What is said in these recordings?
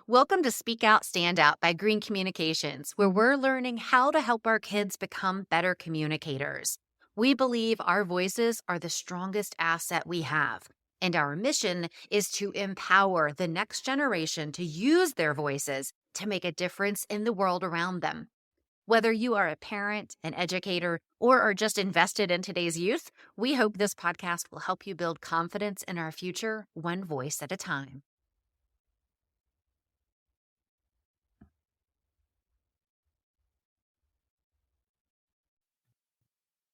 Welcome to Speak Out, Stand Out by Green Communications, where we're learning how to help our kids become better communicators. We believe our voices are the strongest asset we have, and our mission is to empower the next generation to use their voices to make a difference in the world around them. Whether you are a parent, an educator, or are just invested in today's youth, we hope this podcast will help you build confidence in our future, one voice at a time.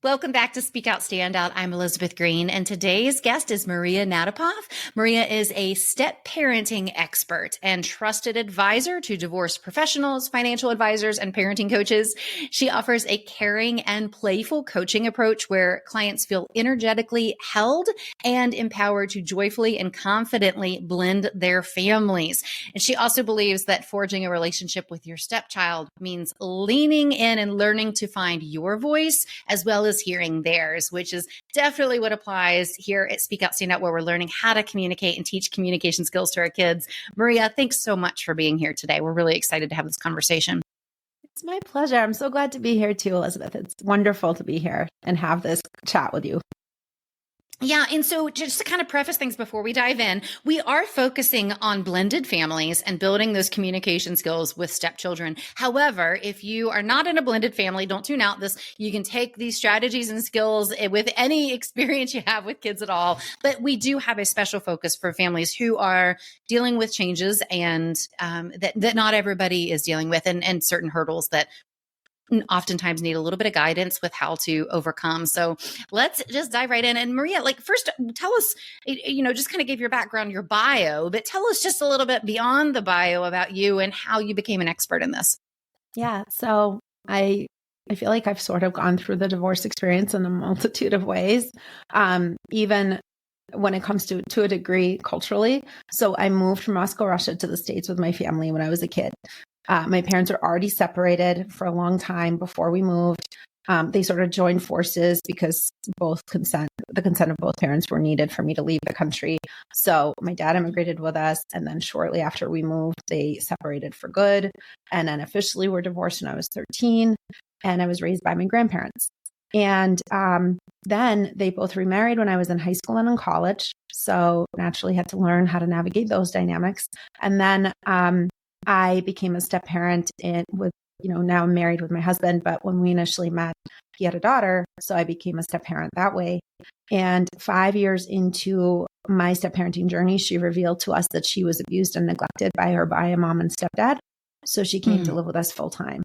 Welcome back to Speak Out, Stand Out. I'm Elizabeth Green, and today's guest is Maria Natapov. Maria is a step parenting expert and trusted advisor to divorce professionals, financial advisors, and parenting coaches. She offers a caring and playful coaching approach where clients feel energetically held and empowered to joyfully and confidently blend their families. And she also believes that forging a relationship with your stepchild means leaning in and learning to find your voice as well as hearing theirs, which is definitely what applies here at Speak Out, Stand Out, where we're learning how to communicate and teach communication skills to our kids. Maria, thanks so much for being here today. We're really excited to have this conversation. It's my pleasure. I'm so glad to be here too, Elizabeth. It's wonderful to be here and have this chat with you. Yeah. And so just to kind of preface things before we dive in, we are focusing on blended families and building those communication skills with stepchildren. However, if you are not in a blended family, don't tune out this. You can take these strategies and skills with any experience you have with kids at all. But we do have a special focus for families who are dealing with changes and that not everybody is dealing with and certain hurdles that oftentimes need a little bit of guidance with how to overcome. So let's just dive right in. And Maria, first tell us, just kind of give your background, your bio, but tell us just a little bit beyond the bio about you and how you became an expert in this. Yeah. So I feel like I've sort of gone through the divorce experience in a multitude of ways, even when it comes to a degree culturally. So I moved from Moscow, Russia to the States with my family when I was a kid. My parents were already separated for a long time before we moved. They sort of joined forces because the consent of both parents were needed for me to leave the country. So my dad immigrated with us. And then shortly after we moved, they separated for good. And then officially were divorced when I was 13. And I was raised by my grandparents. And then they both remarried when I was in high school and in college. So naturally had to learn how to navigate those dynamics. And then I became a step parent now I'm married with my husband, but when we initially met, he had a daughter. So I became a step parent that way. And 5 years into my step parenting journey, she revealed to us that she was abused and neglected by her mom and stepdad. So she came to live with us full time.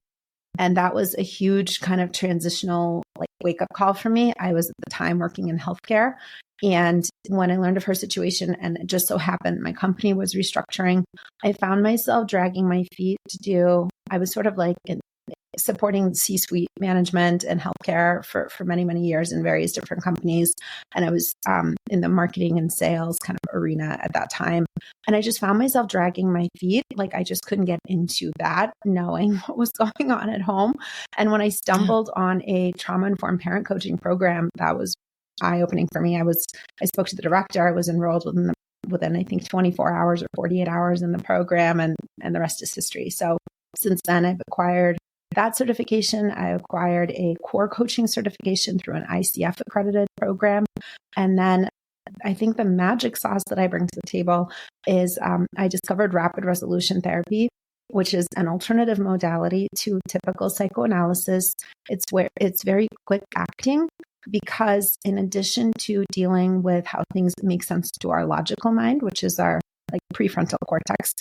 And that was a huge kind of transitional wake up call for me. I was at the time working in healthcare. And when I learned of her situation, and it just so happened my company was restructuring, I found myself dragging my feet I was sort of supporting C-suite management and healthcare for many, many years in various different companies. And I was in the marketing and sales kind of arena at that time. And I just found myself dragging my feet. I just couldn't get into that, knowing what was going on at home. And when I stumbled on a trauma-informed parent coaching program, that was eye-opening for me. I spoke to the director. I was enrolled within I think 24 hours or 48 hours in the program, and the rest is history. So since then, I've acquired that certification. I acquired a core coaching certification through an ICF accredited program. And then I think the magic sauce that I bring to the table is I discovered rapid resolution therapy, which is an alternative modality to typical psychoanalysis. It's very quick acting, because in addition to dealing with how things make sense to our logical mind, which is our prefrontal cortex,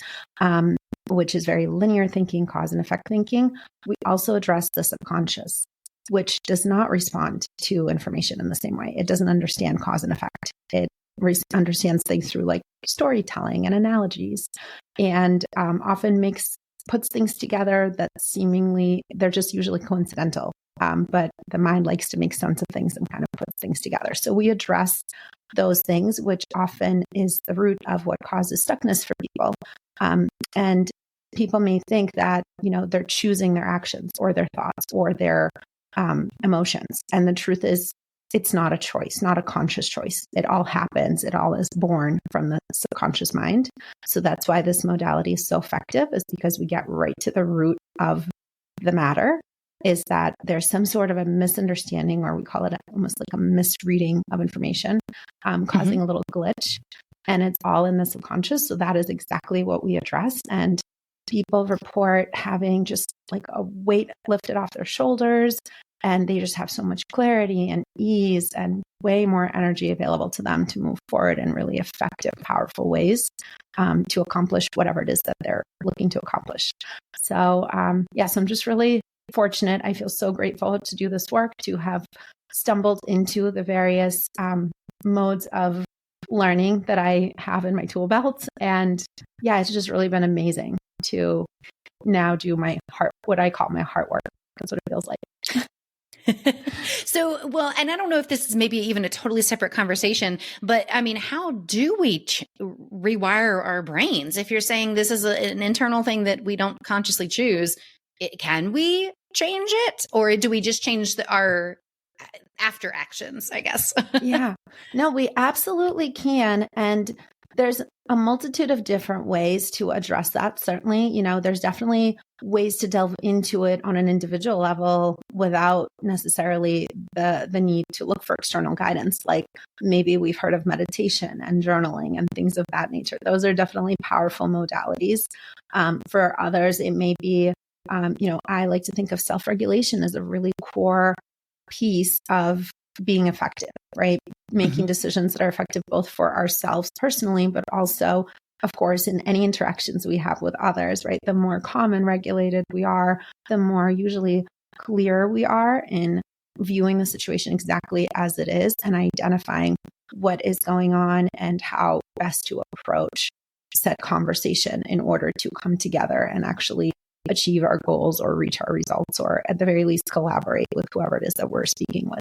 which is very linear thinking, cause and effect thinking, we also address the subconscious, which does not respond to information in the same way. It doesn't understand cause and effect. It understands things through storytelling and analogies, and often puts things together that seemingly they're just usually coincidental. But the mind likes to make sense of things and kind of puts things together. So we address those things, which often is the root of what causes stuckness for people. And people may think that, they're choosing their actions or their thoughts or their emotions. And the truth is it's not a choice, not a conscious choice. It all happens. It all is born from the subconscious mind. So that's why this modality is so effective, is because we get right to the root of the matter, is that there's some sort of a misunderstanding, or we call it almost like a misreading of information, causing a little glitch. And it's all in the subconscious. So that is exactly what we address. And people report having just like a weight lifted off their shoulders, and they just have so much clarity and ease and way more energy available to them to move forward in really effective, powerful ways to accomplish whatever it is that they're looking to accomplish. So yes, I'm just really fortunate. I feel so grateful to do this work, to have stumbled into the various modes of learning that I have in my tool belt. And yeah, it's just really been amazing to now do my heart, what I call my heart work. That's what it feels like. So, well, and I don't know if this is maybe even a totally separate conversation, but I mean, how do we rewire our brains? If you're saying this is an internal thing that we don't consciously choose, can we change it? Or do we just change our after actions, I guess? Yeah, no, we absolutely can. And there's a multitude of different ways to address that. Certainly, there's definitely ways to delve into it on an individual level without necessarily the need to look for external guidance. Like maybe we've heard of meditation and journaling and things of that nature. Those are definitely powerful modalities. For others, it may be, I like to think of self-regulation as a really core piece of being effective, right? Making decisions that are effective both for ourselves personally, but also, of course, in any interactions we have with others, right? The more calm and regulated we are, the more usually clear we are in viewing the situation exactly as it is and identifying what is going on and how best to approach said conversation in order to come together and actually achieve our goals or reach our results, or at the very least collaborate with whoever it is that we're speaking with.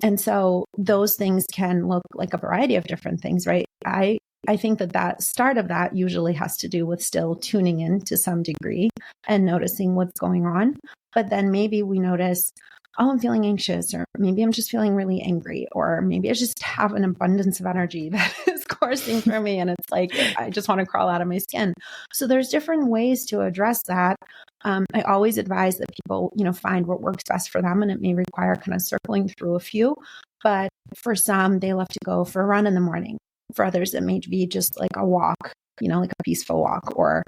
And so those things can look like a variety of different things, right? I think that start of that usually has to do with still tuning in to some degree and noticing what's going on. But then maybe we notice, oh, I'm feeling anxious, or maybe I'm just feeling really angry, or maybe I just have an abundance of energy that is coursing through me. And it's like, I just want to crawl out of my skin. So there's different ways to address that. I always advise that people, find what works best for them. And it may require kind of circling through a few, but for some, they love to go for a run in the morning. For others, it may be just like a walk, like a peaceful walk, or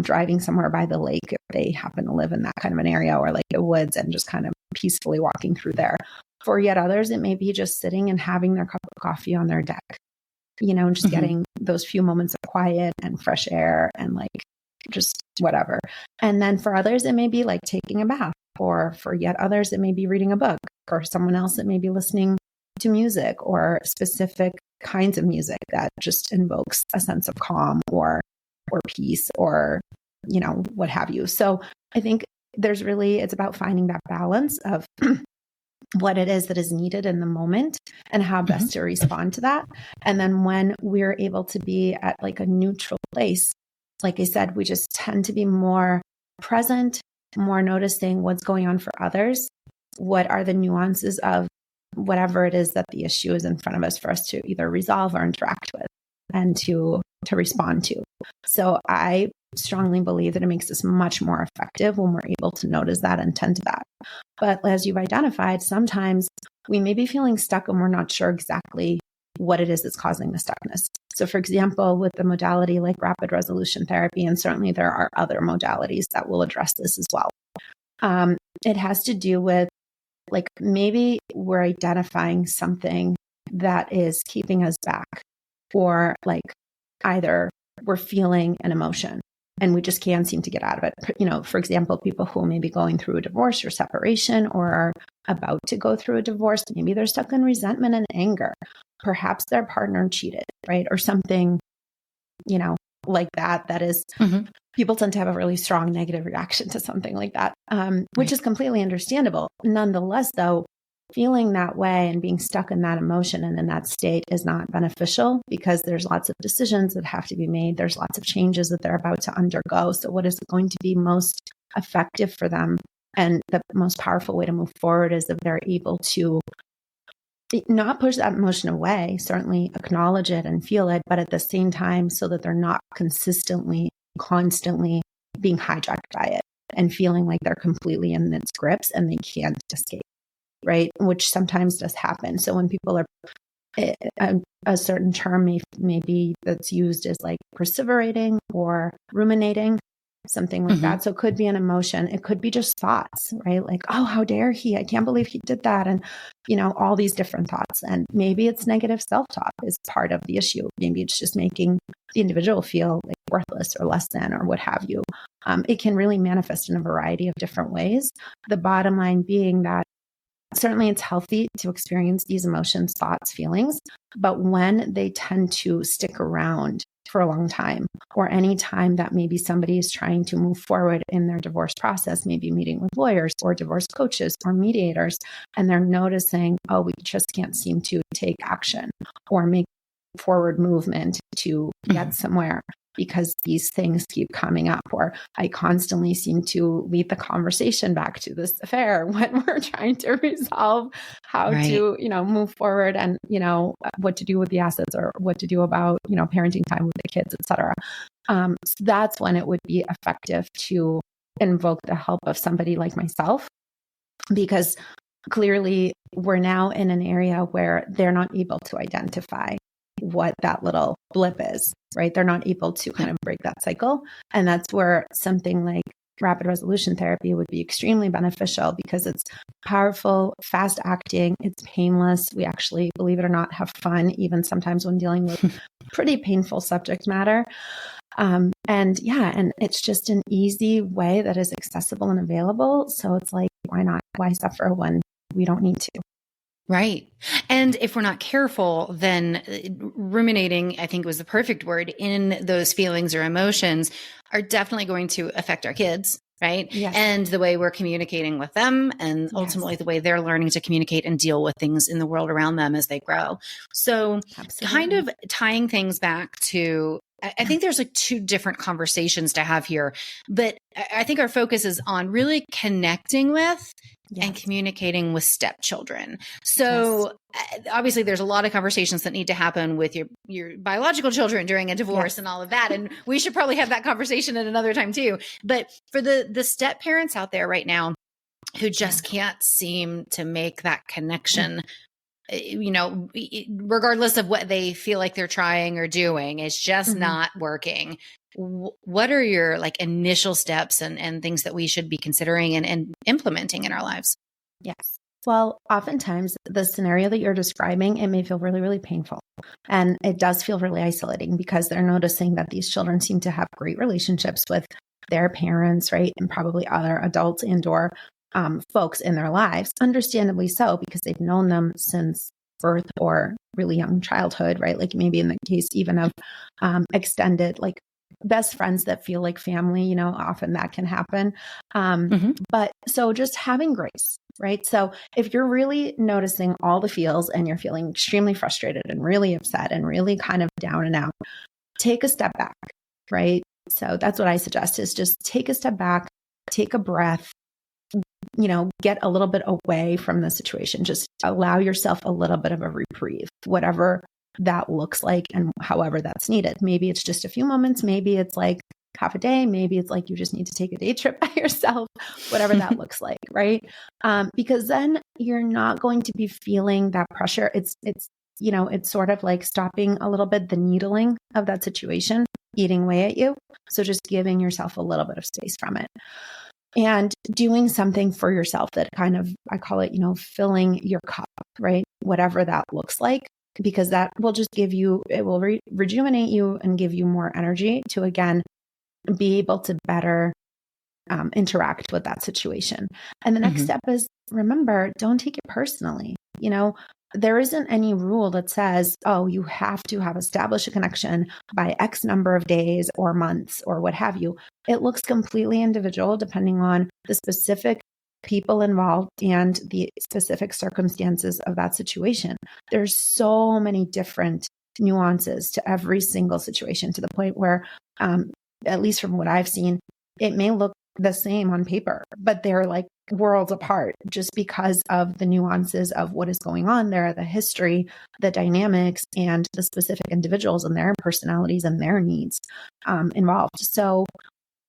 driving somewhere by the lake if they happen to live in that kind of an area, or like the woods, and just kind of peacefully walking through there. For yet others, it may be just sitting and having their cup of coffee on their deck, and just getting those few moments of quiet and fresh air and like just whatever. And then for others, it may be like taking a bath, or for yet others, it may be reading a book, or someone else, it may be listening to music or specific kinds of music that just invokes a sense of calm or peace, or, what have you. So I think it's about finding that balance of what it is that is needed in the moment and how best to respond to that. And then when we're able to be at like a neutral place, like I said, we just tend to be more present, more noticing what's going on for others. What are the nuances of whatever it is that the issue is in front of us for us to either resolve or interact with and to respond to. So I strongly believe that it makes us much more effective when we're able to notice that and tend to that. But as you've identified, sometimes we may be feeling stuck and we're not sure exactly what it is that's causing the stuckness. So for example, with the modality like rapid resolution therapy, and certainly there are other modalities that will address this as well. It has to do with like maybe we're identifying something that is keeping us back, or like either we're feeling an emotion and we just can't seem to get out of it. For example, people who may be going through a divorce or separation, or are about to go through a divorce, maybe they're stuck in resentment and anger. Perhaps their partner cheated, right? Or something, like that. That is, people tend to have a really strong negative reaction to something like that, which is completely understandable. Nonetheless, though, feeling that way and being stuck in that emotion and in that state is not beneficial, because there's lots of decisions that have to be made. There's lots of changes that they're about to undergo. So what is going to be most effective for them? And the most powerful way to move forward is if they're able to not push that emotion away, certainly acknowledge it and feel it, but at the same time, so that they're not consistently, constantly being hijacked by it and feeling like they're completely in its grips and they can't escape, right? Which sometimes does happen. So when people are, a certain term maybe that's used is like perseverating or ruminating, something like that. So it could be an emotion. It could be just thoughts, right? Like, oh, how dare he? I can't believe he did that. And, all these different thoughts. And maybe it's negative self-talk is part of the issue. Maybe it's just making the individual feel like worthless or less than or what have you. It can really manifest in a variety of different ways. The bottom line being that certainly it's healthy to experience these emotions, thoughts, feelings, but when they tend to stick around for a long time, or any time that maybe somebody is trying to move forward in their divorce process, maybe meeting with lawyers or divorce coaches or mediators, and they're noticing, oh, we just can't seem to take action or make forward movement to get somewhere because these things keep coming up, or I constantly seem to lead the conversation back to this affair when we're trying to resolve how to, move forward and, what to do with the assets or what to do about, parenting time with the kids, et cetera. So that's when it would be effective to invoke the help of somebody like myself, because clearly we're now in an area where they're not able to identify what that little blip is, right? They're not able to kind of break that cycle. And that's where something like rapid resolution therapy would be extremely beneficial, because it's powerful, fast acting, it's painless. We actually, believe it or not, have fun, even sometimes when dealing with pretty painful subject matter. And it's just an easy way that is accessible and available. So it's like, why not? Why suffer when we don't need to? Right. And if we're not careful, then ruminating, I think was the perfect word, in those feelings or emotions are definitely going to affect our kids, right? Yes. And the way we're communicating with them, and ultimately the way they're learning to communicate and deal with things in the world around them as they grow. So kind of tying things back to, I think there's like two different conversations to have here, but I think our focus is on really connecting with and communicating with stepchildren. So obviously there's a lot of conversations that need to happen with your biological children during a divorce and all of that. And we should probably have that conversation at another time too. But for the step parents out there right now who just can't seem to make that connection, regardless of what they feel like they're trying or doing, it's just not working. What are your like initial steps and things that we should be considering and implementing in our lives? Yes. Well, oftentimes the scenario that you're describing, it may feel really, really painful. And it does feel really isolating, because they're noticing that these children seem to have great relationships with their parents, right? And probably other adults and or folks in their lives, understandably so, because they've known them since birth or really young childhood, right? Like maybe in the case even of extended, like best friends that feel like family, often that can happen. But so just having grace, right? So if you're really noticing all the feels and you're feeling extremely frustrated and really upset and really kind of down and out, take a step back, right? So that's what I suggest, is just take a step back, take a breath, get a little bit away from the situation. Just allow yourself a little bit of a reprieve, whatever that looks like and however that's needed. Maybe it's just a few moments. Maybe it's like half a day. Maybe it's like you just need to take a day trip by yourself, whatever that looks like, right? Because then you're not going to be feeling that pressure. It's sort of like stopping a little bit the needling of that situation eating away at you. So just giving yourself a little bit of space from it. And doing something for yourself that kind of, I call it, filling your cup, right? Whatever that looks like, because that will just give you, it will rejuvenate you and give you more energy to, again, be able to better interact with that situation. And the next step is, remember, don't take it personally. There isn't any rule that says, oh, you have to have established a connection by X number of days or months or what have you. It looks completely individual depending on the specific people involved and the specific circumstances of that situation. There's so many different nuances to every single situation, to the point where, at least from what I've seen, it may look the same on paper, but they're like worlds apart just because of the nuances of what is going on there, the history, the dynamics, and the specific individuals and their personalities and their needs involved. So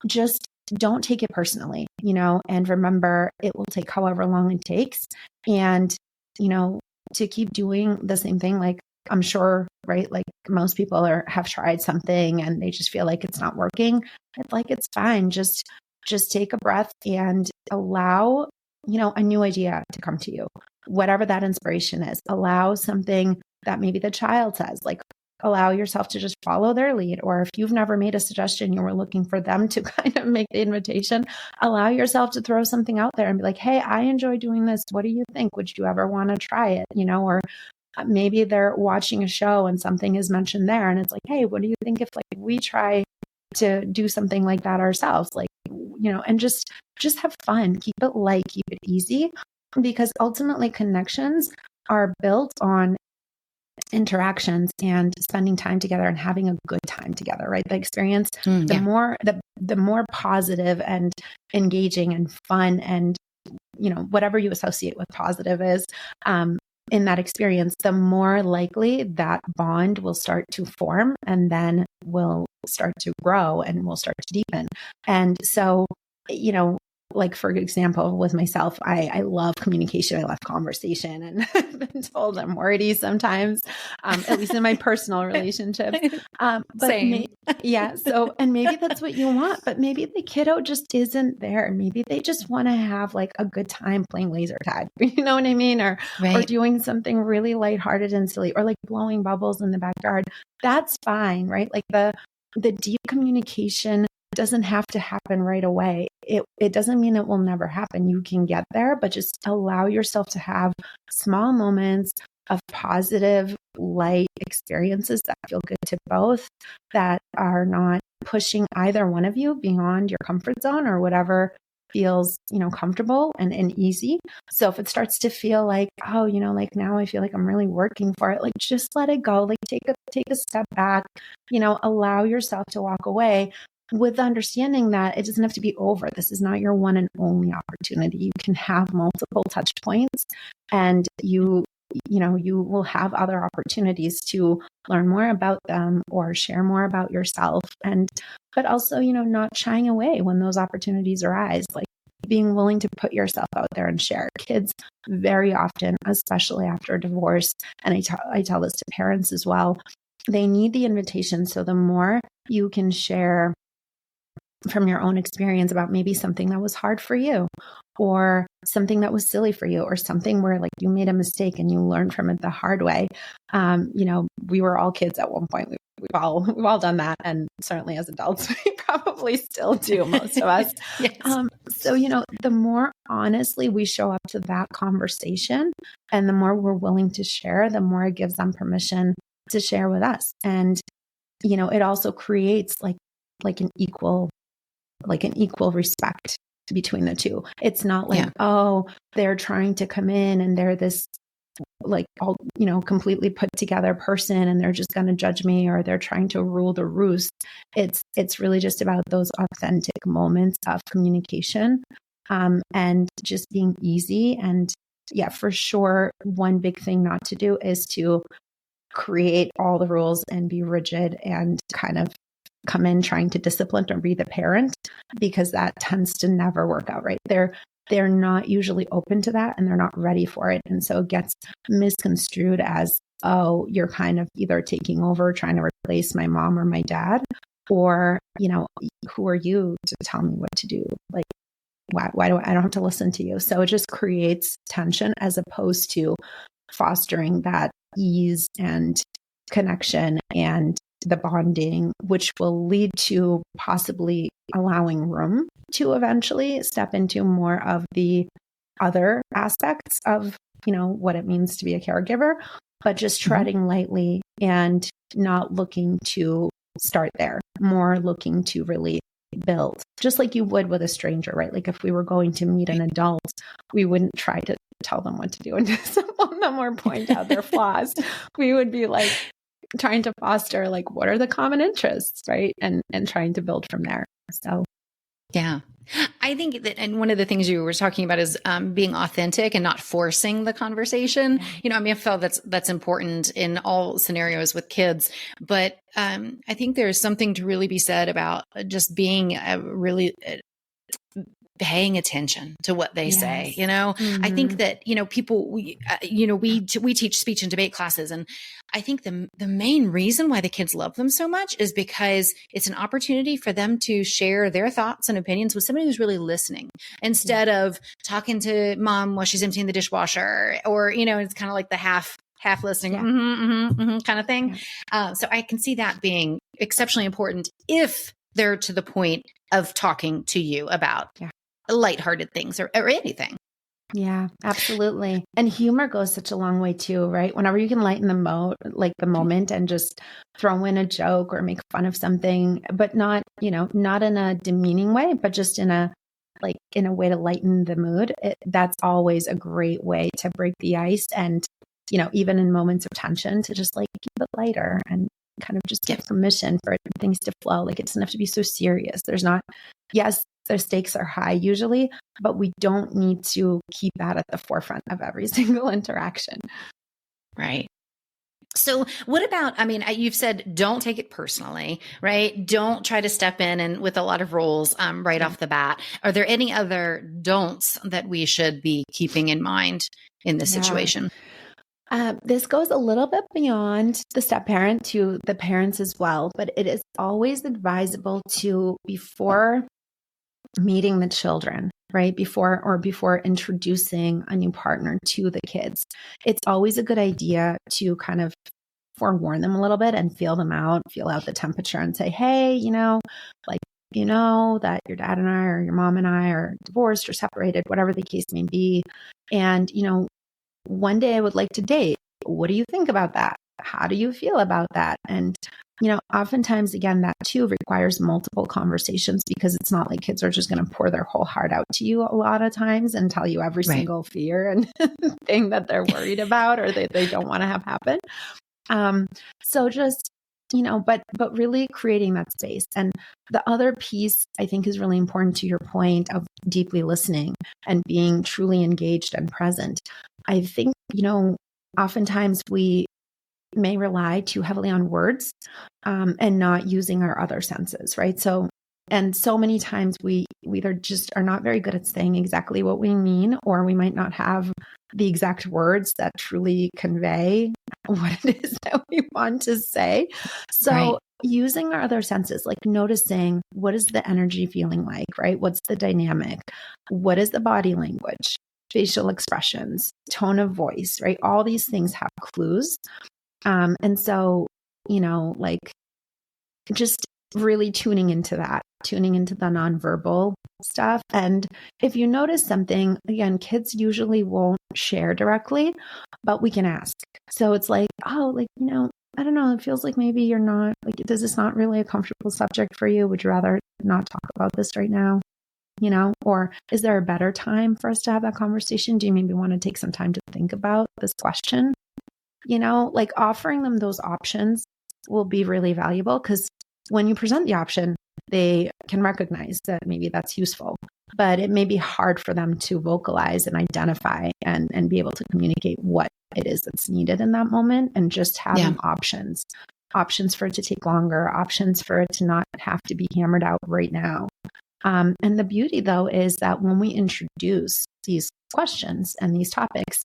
just don't take it personally, and remember it will take however long it takes. And, to keep doing the same thing, like I'm sure, right? Like most people have tried something and they just feel like it's not working. It's fine. Just take a breath and allow, a new idea to come to you, whatever that inspiration is. Allow something that maybe the child says, like allow yourself to just follow their lead. Or if you've never made a suggestion, you were looking for them to kind of make the invitation, allow yourself to throw something out there and be like, hey, I enjoy doing this. What do you think? Would you ever want to try it? Or maybe they're watching a show and something is mentioned there. And it's like, hey, what do you think if we try to do something like that ourselves? And just have fun, keep it light, keep it easy, because ultimately connections are built on interactions and spending time together and having a good time together, right? The experience, the more positive and engaging and fun and, whatever you associate with positive is, in that experience, the more likely that bond will start to form and then will start to grow and will start to deepen. And so, for example, with myself, I love communication. I love conversation, and I've been told I'm wordy sometimes, at least in my personal relationships. But Same. So, and maybe that's what you want, but maybe the kiddo just isn't there. Maybe they just want to have a good time playing laser tag, you know what I mean? Or doing something really lighthearted and silly, or blowing bubbles in the backyard. That's fine, right? The deep communication doesn't have to happen right away. It doesn't mean it will never happen. You can get there, but just allow yourself to have small moments of positive, light experiences that feel good to both, that are not pushing either one of you beyond your comfort zone or whatever feels, comfortable and easy. So if it starts to feel like, oh, now I feel like I'm really working for it, just let it go. Take a step back, allow yourself to walk away with the understanding that it doesn't have to be over. This is not your one and only opportunity. You can have multiple touch points, and you will have other opportunities to learn more about them or share more about yourself. But also, not shying away when those opportunities arise, being willing to put yourself out there and share. Kids very often, especially after divorce, and I tell this to parents as well, they need the invitation. So the more you can share from your own experience about maybe something that was hard for you, or something that was silly for you, or something where you made a mistake and you learned from it the hard way. We were all kids at one point. We've all done that. And certainly as adults, we probably still do, most of us. Yes. So, the more honestly we show up to that conversation and the more we're willing to share, the more it gives them permission to share with us. And, it also creates an equal respect between the two. It's not oh, they're trying to come in and they're this all, completely put together person and they're just going to judge me, or they're trying to rule the roost. It's really just about those authentic moments of communication, and just being easy. And for sure, one big thing not to do is to create all the rules and be rigid and kind of come in trying to discipline or be the parent, because that tends to never work out right. They're not usually open to that and they're not ready for it. And so it gets misconstrued as, oh, you're kind of either taking over, trying to replace my mom or my dad, or, who are you to tell me what to do? Why do I don't have to listen to you? So it just creates tension as opposed to fostering that ease and connection and the bonding, which will lead to possibly allowing room to eventually step into more of the other aspects of, what it means to be a caregiver, but just treading lightly and not looking to start there, more looking to really build, just like you would with a stranger, right? If we were going to meet an adult, we wouldn't try to tell them what to do and discipline them or point out their flaws. We would be trying to foster what are the common interests, right? And trying to build from there. So yeah. I think that, and one of the things you were talking about is being authentic and not forcing the conversation. I mean, I feel that's important in all scenarios with kids, but I think there's something to really be said about just being really paying attention to what they say. I think that, people, we teach speech and debate classes. And I think the main reason why the kids love them so much is because it's an opportunity for them to share their thoughts and opinions with somebody who's really listening instead of talking to mom while she's emptying the dishwasher, or, it's kind of like the half listening, kind of thing. So I can see that being exceptionally important if they're to the point of talking to you about lighthearted things or anything. Yeah, absolutely. And humor goes such a long way too, right? Whenever you can lighten the moment and just throw in a joke or make fun of something, but not in a demeaning way, but just in a way to lighten the mood. That's always a great way to break the ice. And, even in moments of tension, to just keep it lighter and kind of just give permission for things to flow. It doesn't have to be so serious. Yes, the stakes are high usually, but we don't need to keep that at the forefront of every single interaction. Right. So what about, you've said, don't take it personally, right? Don't try to step in and with a lot of rules right off the bat. Are there any other don'ts that we should be keeping in mind in this situation? This goes a little bit beyond the step parent to the parents as well, but it is always advisable to, before meeting the children, right? Before introducing a new partner to the kids, it's always a good idea to kind of forewarn them a little bit and feel them out, feel out the temperature and say, hey, that your dad and I or your mom and I are divorced or separated, whatever the case may be. And, one day I would like to date. What do you think about that? How do you feel about that? And, oftentimes, again, that too requires multiple conversations, because it's not like kids are just going to pour their whole heart out to you a lot of times and tell you every single fear and thing that they're worried about or that they don't want to have happen. So just, but really creating that space. And the other piece I think is really important to your point of deeply listening and being truly engaged and present. I think, oftentimes we may rely too heavily on words and not using our other senses, right? So many times we either just are not very good at saying exactly what we mean, or we might not have the exact words that truly convey what it is that we want to say. So using our other senses, noticing, what is the energy feeling like, right? What's the dynamic? What is the body language, facial expressions, tone of voice, right? All these things have clues. And so, just really tuning into the nonverbal stuff. And if you notice something, again, kids usually won't share directly, but we can ask. So it's I don't know, it feels like maybe you're not, this is not really a comfortable subject for you. Would you rather not talk about this right now? Or is there a better time for us to have that conversation? Do you maybe want to take some time to think about this question? Offering them those options will be really valuable, because when you present the option, they can recognize that maybe that's useful, but it may be hard for them to vocalize and identify and be able to communicate what it is that's needed in that moment, and just having options for it to take longer, options for it to not have to be hammered out right now. And the beauty, though, is that when we introduce these questions and these topics,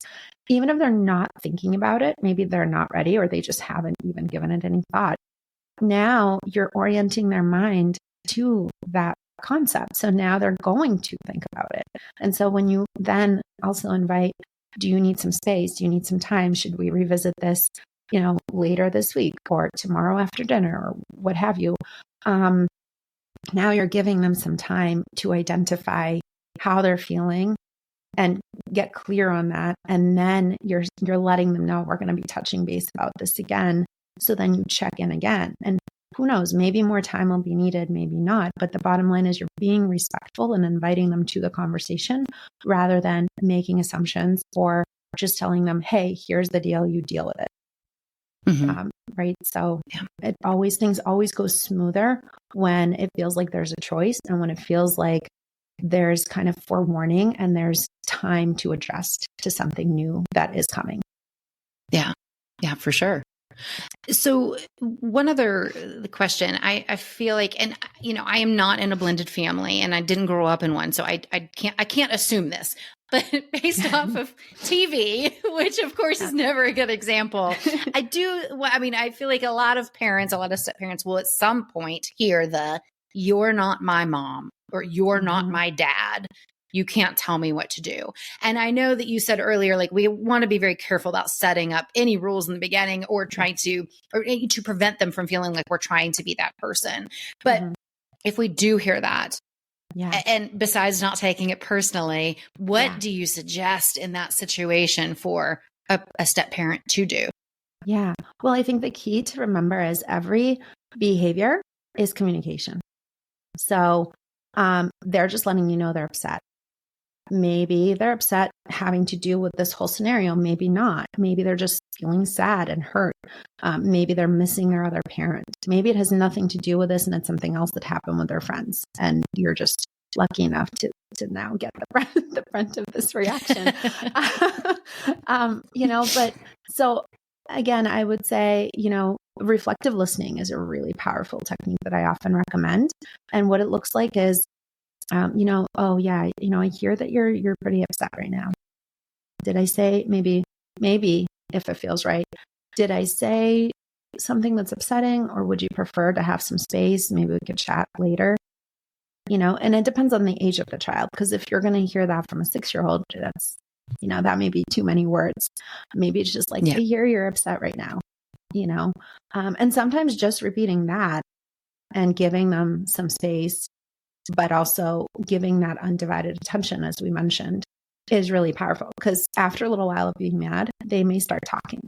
even if they're not thinking about it, maybe they're not ready or they just haven't even given it any thought, now you're orienting their mind to that concept. So now they're going to think about it. And so when you then also invite, do you need some space? Do you need some time? Should we revisit this, later this week or tomorrow after dinner or what have you? Now you're giving them some time to identify how they're feeling and get clear on that. And then you're letting them know, we're going to be touching base about this again. So then you check in again. And who knows, maybe more time will be needed, maybe not. But the bottom line is you're being respectful and inviting them to the conversation rather than making assumptions or just telling them, hey, here's the deal, you deal with it. Right. So things always go smoother when it feels like there's a choice, and when it feels like there's kind of forewarning and there's time to adjust to something new that is coming. Yeah. Yeah, for sure. So one other question, I feel like, and I am not in a blended family and I didn't grow up in one, so I can't assume this, but based off of TV, which of course is never a good example, I feel like a lot of step parents will at some point hear "you're not my mom" or "you're not my dad. You can't tell me what to do." And I know that you said earlier, like, we want to be very careful about setting up any rules in the beginning or trying to prevent them from feeling like we're trying to be that person. But if we do hear that, and besides not taking it personally, what do you suggest in that situation for a step parent to do? Yeah. Well, I think the key to remember is every behavior is communication. So they're just letting you know they're upset. Maybe they're upset having to deal with this whole scenario. Maybe not. Maybe they're just feeling sad and hurt. Maybe they're missing their other parent. Maybe it has nothing to do with this and it's something else that happened with their friends. And you're just lucky enough to now get the brunt of this reaction. But so again, I would say, reflective listening is a really powerful technique that I often recommend. And what it looks like is, oh yeah, I hear that you're pretty upset right now. Did I say maybe if it feels right, did I say something that's upsetting, or would you prefer to have some space? Maybe we could chat later. And it depends on the age of the child, because if you're going to hear that from a 6-year-old, that's, that may be too many words. Maybe it's just like, I hear you're upset right now, and sometimes just repeating that and giving them some space, but also giving that undivided attention, as we mentioned, is really powerful, because after a little while of being mad, they may start talking.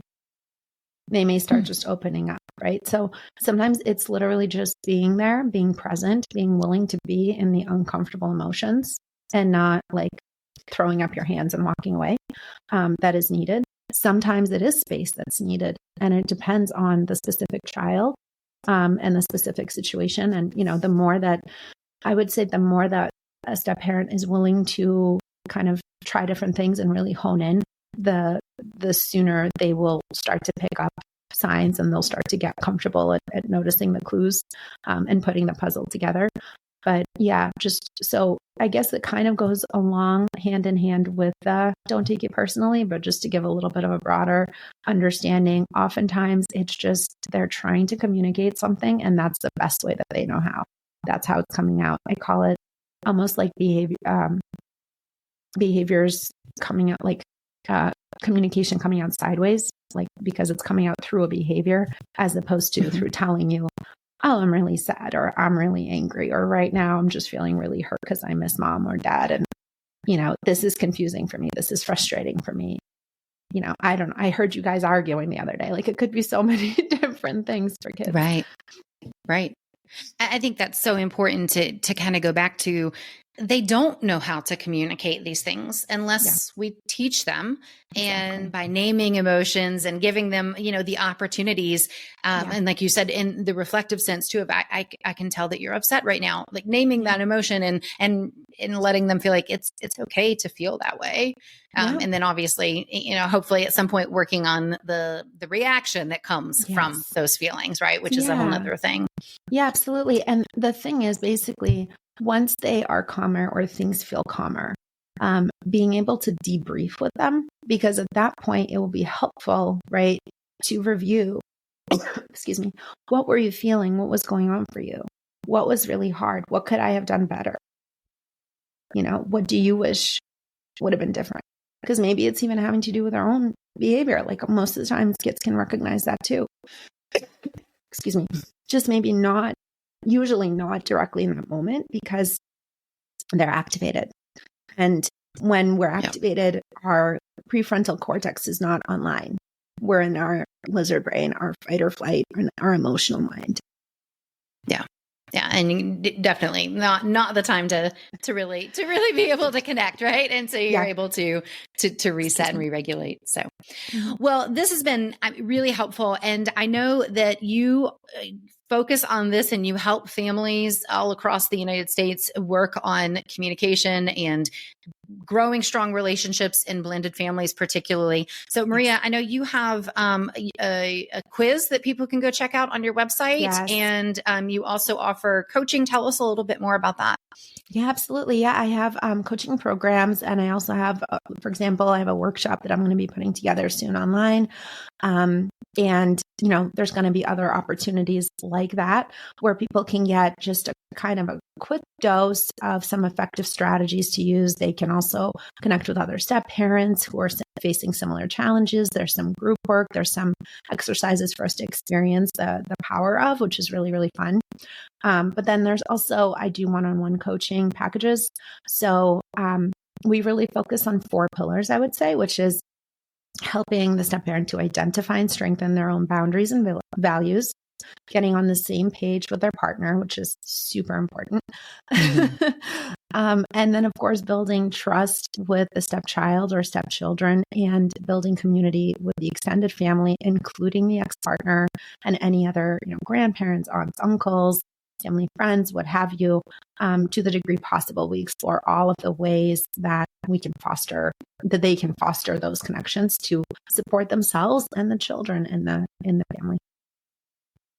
They may start just opening up, right? So sometimes it's literally just being there, being present, being willing to be in the uncomfortable emotions and not like throwing up your hands and walking away. That is needed. Sometimes it is space that's needed, and it depends on the specific child and the specific situation. And, the more that a step parent is willing to kind of try different things and really hone in, the sooner they will start to pick up signs and they'll start to get comfortable at noticing the clues and putting the puzzle together. But yeah, just so I guess it kind of goes along hand in hand with don't take it personally, but just to give a little bit of a broader understanding. Oftentimes it's just they're trying to communicate something, and that's the best way that they know how. That's how it's coming out. I call it almost like behaviors coming out, like communication coming out sideways, like because it's coming out through a behavior as opposed to through telling you, oh, I'm really sad, or I'm really angry, or right now I'm just feeling really hurt because I miss mom or dad. And, this is confusing for me. This is frustrating for me. I heard you guys arguing the other day. Like, it could be so many different things for kids. Right. Right. I think that's so important to kind of go back to. They don't know how to communicate these things unless we teach them. Exactly. And by naming emotions and giving them, the opportunities. And like you said, in the reflective sense too, I can tell that you're upset right now, like naming that emotion and letting them feel like it's okay to feel that way. And then obviously, hopefully at some point working on the reaction that comes from those feelings, right? Which is a whole nother thing. Yeah, absolutely. And the thing is, basically, once they are calmer or things feel calmer, being able to debrief with them, because at that point it will be helpful, right, to review, excuse me, what were you feeling? What was going on for you? What was really hard? What could I have done better? What do you wish would have been different? Because maybe it's even having to do with our own behavior. Like, most of the time kids can recognize that too. Excuse me. Just maybe usually not directly in that moment, because they're activated. And when we're activated, our prefrontal cortex is not online. We're in our lizard brain, our fight or flight, and our emotional mind. Yeah. Yeah. And definitely not the time to really be able to connect. Right. And so you're able to reset and re-regulate. So, well, this has been really helpful. And I know that you focus on this and you help families all across the United States work on communication and growing strong relationships in blended families, particularly. So, Maria, I know you have a quiz that people can go check out on your website, Yes. and you also offer coaching. Tell us a little bit more about that. Yeah, absolutely. Yeah, I have coaching programs, and I also have, for example, I have a workshop that I'm going to be putting together soon online. And, there's going to be other opportunities like that where people can get just a kind of a quick dose of some effective strategies to use. They can also connect with other step parents who are facing similar challenges. There's some group work. There's some exercises for us to experience the power of, which is really, really fun. But then there's also, I do one-on-one coaching packages. So we really focus on 4 pillars, I would say, which is helping the step parent to identify and strengthen their own boundaries and values, getting on the same page with their partner, which is super important. And then, of course, building trust with the stepchild or stepchildren and building community with the extended family, including the ex-partner and any other, grandparents, aunts, uncles, family, friends, what have you, to the degree possible. We explore all of the ways that they can foster those connections to support themselves and the children in the family.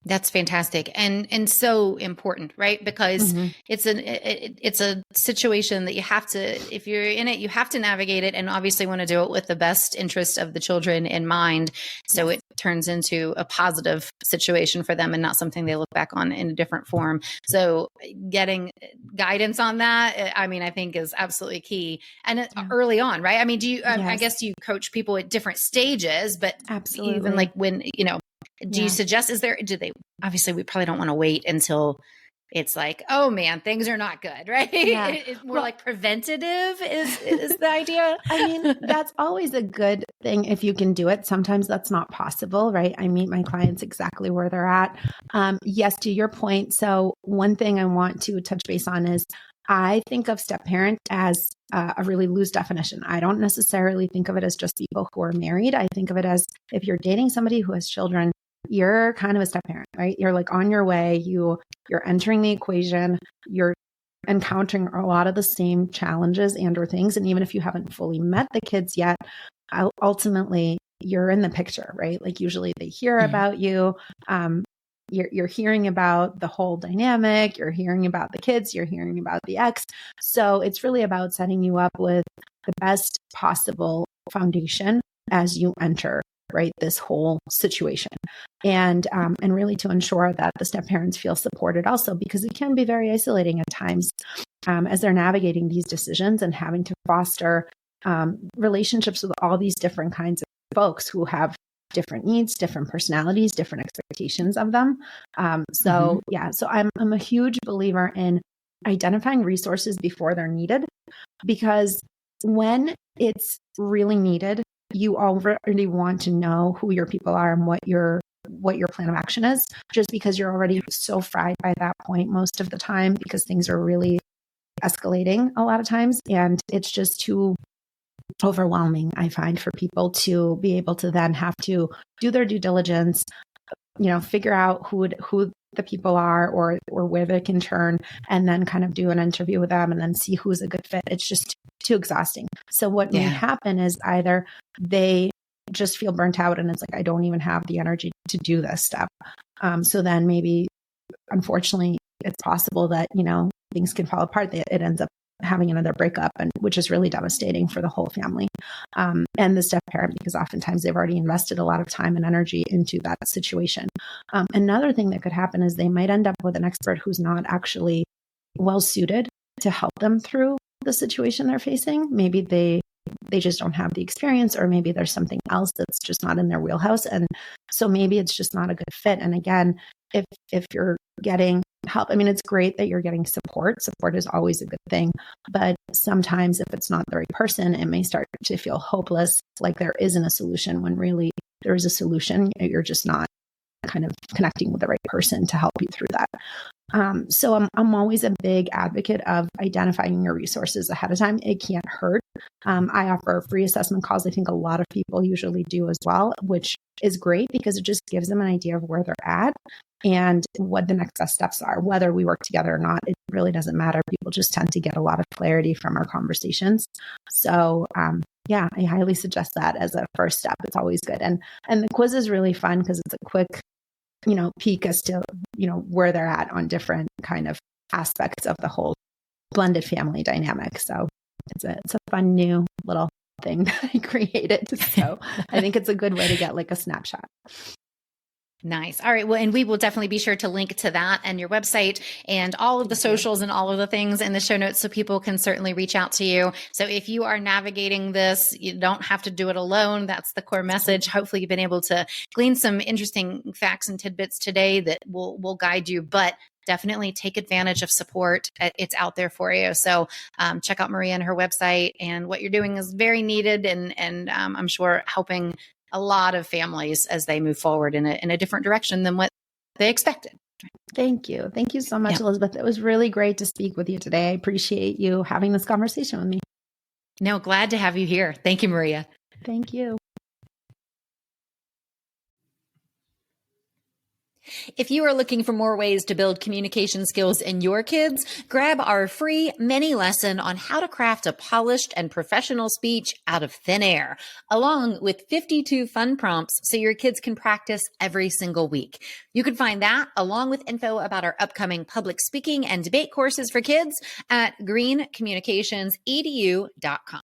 That's fantastic and so important, right? Because it's a situation that you have to, if you're in it, you have to navigate it, and obviously want to do it with the best interest of the children in mind. So it turns into a positive situation for them and not something they look back on in a different form. So getting guidance on that, I think is absolutely key, and early on, right? Do you? I guess you coach people at different stages, but absolutely, even like when do you suggest, obviously we probably don't want to wait until it's like, oh man, things are not good, right? Yeah. It's more like preventative is the idea. That's always a good thing if you can do it. Sometimes that's not possible, right? I meet my clients exactly where they're at. Yes, to your point. So one thing I want to touch base on is I think of step parent as a really loose definition. I don't necessarily think of it as just people who are married. I think of it as if you're dating somebody who has children, you're kind of a step parent, right? You're like on your way, you're entering the equation, you're encountering a lot of the same challenges and or things. And even if you haven't fully met the kids yet, ultimately you're in the picture, right? Like usually they hear about you. You're hearing about the whole dynamic, you're hearing about the kids, you're hearing about the ex. So it's really about setting you up with the best possible foundation as you enter, right, this whole situation. And really to ensure that the step parents feel supported also, because it can be very isolating at times as they're navigating these decisions and having to foster relationships with all these different kinds of folks who have different needs, different personalities, different expectations of them. So I'm a huge believer in identifying resources before they're needed, because when it's really needed, you already want to know who your people are and what your plan of action is, just because you're already so fried by that point most of the time, because things are really escalating a lot of times, and it's just too overwhelming, I find, for people to be able to then have to do their due diligence, figure out who the people are or where they can turn, and then kind of do an interview with them and then see who's a good fit. It's just too exhausting. So what may happen is either they just feel burnt out and it's like, I don't even have the energy to do this step. So then maybe, unfortunately, it's possible that, things can fall apart. It ends up having another breakup, and which is really devastating for the whole family and the step parent, because oftentimes they've already invested a lot of time and energy into that situation. Another thing that could happen is they might end up with an expert who's not actually well suited to help them through the situation they're facing. Maybe they just don't have the experience, or maybe there's something else that's just not in their wheelhouse, and so maybe it's just not a good fit. And again, if you're getting help, it's great that you're getting support. Support is always a good thing, but sometimes if it's not the right person, it may start to feel hopeless, like there isn't a solution, when really there is a solution. You're just not kind of connecting with the right person to help you through that. So I'm always a big advocate of identifying your resources ahead of time. It can't hurt I offer free assessment calls. I think a lot of people usually do as well, which is great because it just gives them an idea of where they're at and what the next best steps are. Whether we work together or not, it really doesn't matter. People just tend to get a lot of clarity from our conversations. So, yeah, I highly suggest that as a first step. It's always good. And the quiz is really fun because it's a quick, peek as to, where they're at on different kind of aspects of the whole blended family dynamic. So it's a fun new little thing that I created. So I think it's a good way to get like a snapshot. Nice. All right. Well, and we will definitely be sure to link to that and your website and all of the socials and all of the things in the show notes so people can certainly reach out to you. So if you are navigating this, you don't have to do it alone. That's the core message. Hopefully you've been able to glean some interesting facts and tidbits today that will guide you, but definitely take advantage of support. It's out there for you. So check out Maria and her website, and what you're doing is very needed and I'm sure helping a lot of families as they move forward in a different direction than what they expected. Thank you. Thank you so much, Elizabeth. It was really great to speak with you today. I appreciate you having this conversation with me. No, glad to have you here. Thank you, Maria. Thank you. If you are looking for more ways to build communication skills in your kids, grab our free mini lesson on how to craft a polished and professional speech out of thin air, along with 52 fun prompts so your kids can practice every single week. You can find that along with info about our upcoming public speaking and debate courses for kids at greencommunicationsedu.com.